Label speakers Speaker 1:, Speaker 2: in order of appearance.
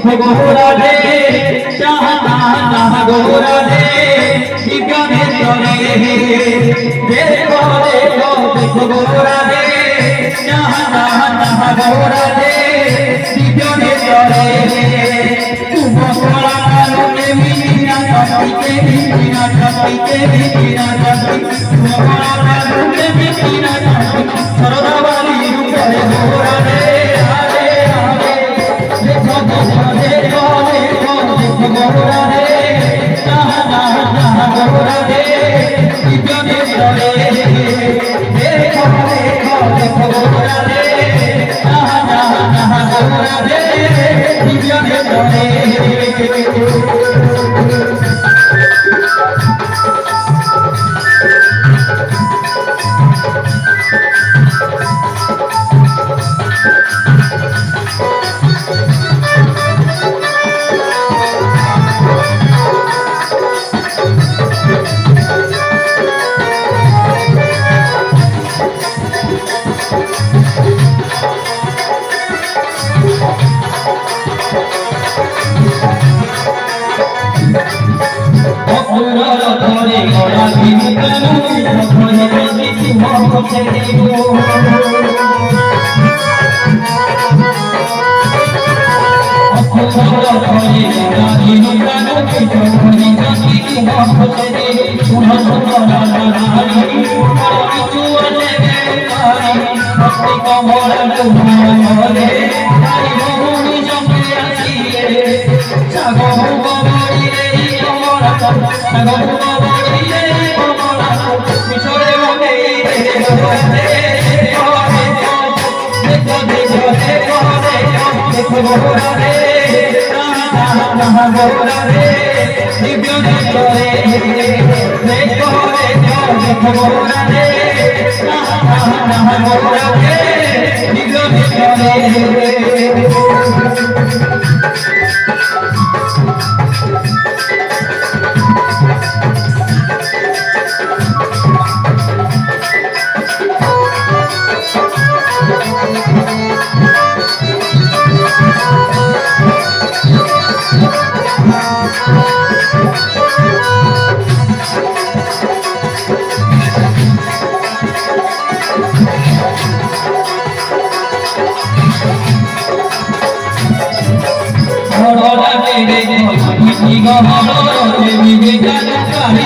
Speaker 1: देखो गोरा रे जहाँ गोरा रे जीवने तोरे देखो देखो देखो गोरा रे जहाँ गोरा रे जीवने तोरे तुम गोरा के मीना के मीना के मीना तुम गोरा के मीना सरदावाली रूपे गोरा रे गोरा रे जहाँ गोरा रे जीवने तोरे देखो देखो देखो गोरा रे जहाँ गोरा रे जीवने तोरे गोरा रे गोरा रे जीवने तोरे देखो देखो देखो गोरा रे गोरा रे जीवने तोरे Go,